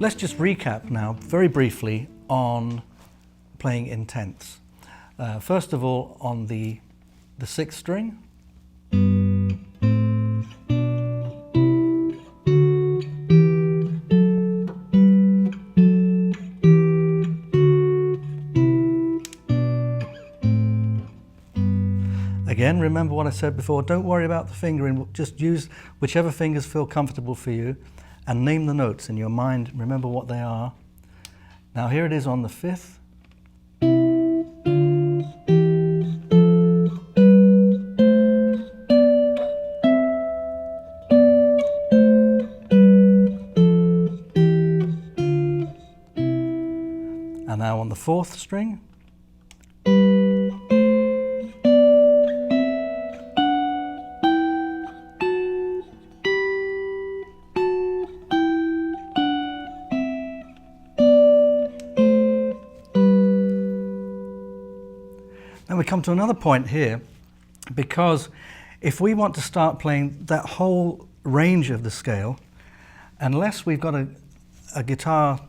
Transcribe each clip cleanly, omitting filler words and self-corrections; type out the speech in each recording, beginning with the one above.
Let's just recap now, very briefly, on playing in tenths. First of all, on the sixth string. Again, remember what I said before, don't worry about the fingering, just use whichever fingers feel comfortable for you and name the notes in your mind, remember what they are. Now here it is on the fifth. And now on the fourth string. Then we come to another point here, because if we want to start playing that whole range of the scale, unless we've got a guitar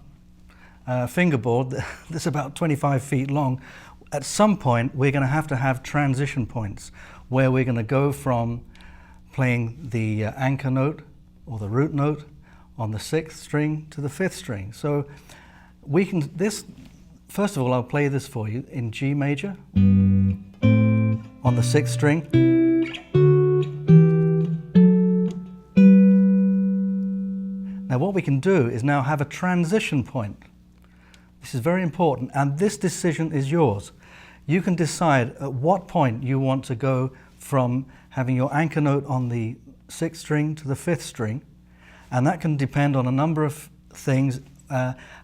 fingerboard that's about 25 feet long, at some point we're going to have transition points where we're going to go from playing the anchor note or the root note on the sixth string to the fifth string. So we can, first of all, I'll play this for you in G major on the sixth string. Now what we can do is now have a transition point. This is very important, and this decision is yours. You can decide at what point you want to go from having your anchor note on the sixth string to the fifth string, and that can depend on a number of things,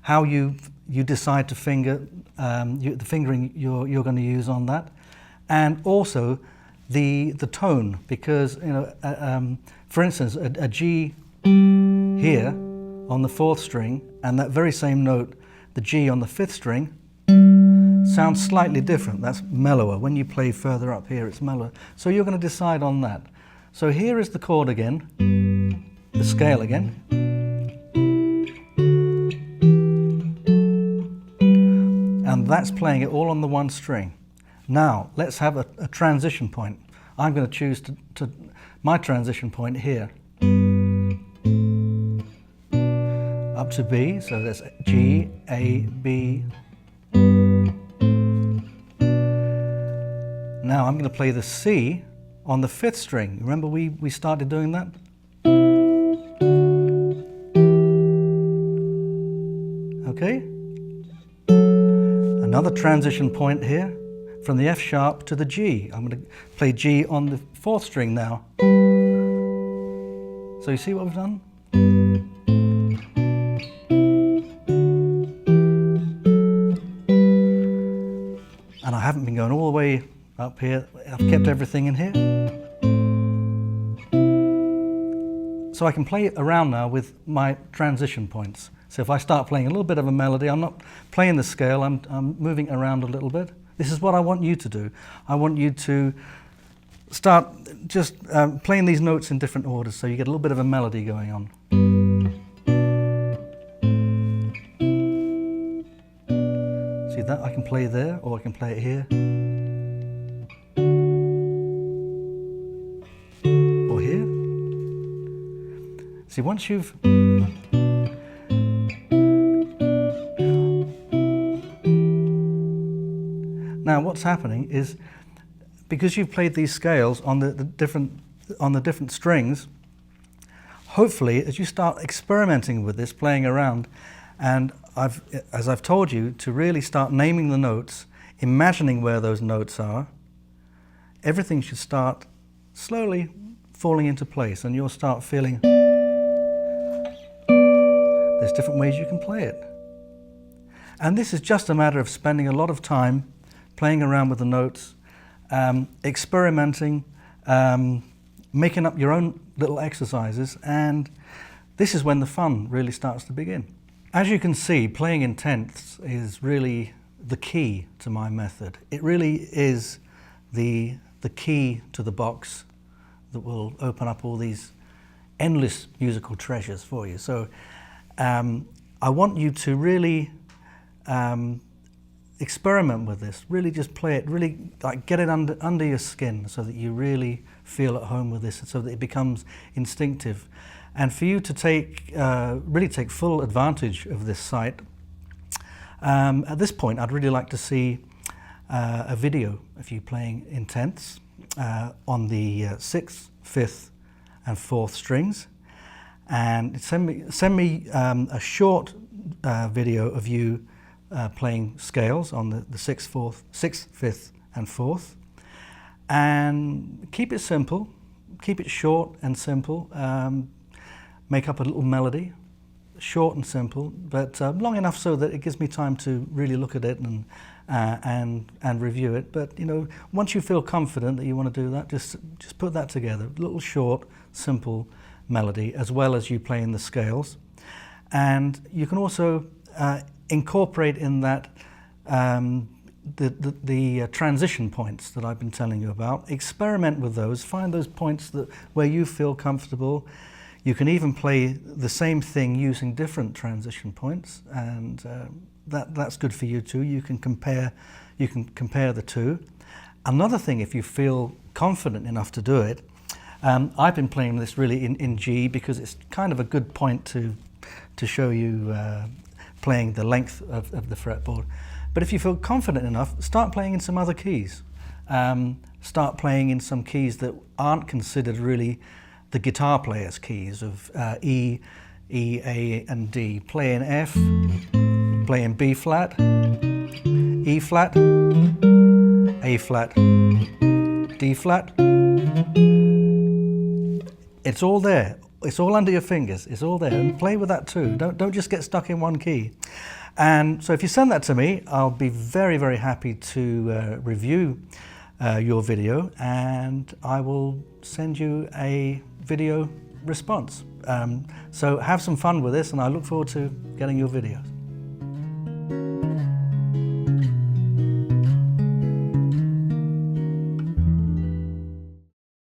how you decide to finger, the fingering you're going to use on that, and also the tone, because for instance a G here on the fourth string and that very same note, the G on the fifth string, sounds slightly different. That's mellower. When you play further up here, it's mellower. So you're going to decide on that. So here is the chord again, the scale again. And that's playing it all on the one string. Now, let's have a transition point. I'm going to choose my transition point here. Up to B, so that's G, A, B. Now I'm going to play the C on the fifth string. Remember we started doing that? Okay. Another transition point here from the F sharp to the G. I'm going to play G on the fourth string now. So you see what we've done? And I haven't been going all the way up here. I've kept everything in here. So I can play around now with my transition points. So if I start playing a little bit of a melody, I'm not playing the scale, I'm moving around a little bit. This is what I want you to do. I want you to start just playing these notes in different orders so you get a little bit of a melody going on. See that? I can play there, or I can play it here. Or here. See, once you've now what's happening is, because you've played these scales on the different strings, hopefully as you start experimenting with this, playing around, and as I've told you, to really start naming the notes, imagining where those notes are, everything should start slowly falling into place, and you'll start feeling there's different ways you can play it. And this is just a matter of spending a lot of time playing around with the notes, experimenting, making up your own little exercises, and this is when the fun really starts to begin. As you can see, playing in tenths is really the key to my method. It really is the key to the box that will open up all these endless musical treasures for you. So I want you to really experiment with this, really just play it, really like get it under your skin so that you really feel at home with this and so that it becomes instinctive. And for you to really take full advantage of this site, at this point I'd really like to see a video of you playing in tenths on the 6th, 5th and 4th strings, and send me a short video of you playing scales on the 6th, 5th and 4th, and keep it simple, keep it short and simple. Make up a little melody, short and simple, but long enough so that it gives me time to really look at it and review it. But you know, once you feel confident that you want to do that, just put that together. A little short, simple melody, as well as you playing the scales. And you can also incorporate in that the transition points that I've been telling you about. Experiment with those. Find those points where you feel comfortable. You can even play the same thing using different transition points, and that's good for you too. You can compare the two. Another thing, if you feel confident enough to do it, I've been playing this really in G because it's kind of a good point to show you playing the length of the fretboard. But if you feel confident enough, start playing in some other keys. Start playing in some keys that aren't considered really the guitar player's keys of E, A, and D. Play in F, play in B flat, E flat, A flat, D flat. It's all there. It's all under your fingers. It's all there. And play with that too. Don't just get stuck in one key. And so if you send that to me, I'll be very, very happy to review your video, and I will send you a video response. So have some fun with this, and I look forward to getting your videos.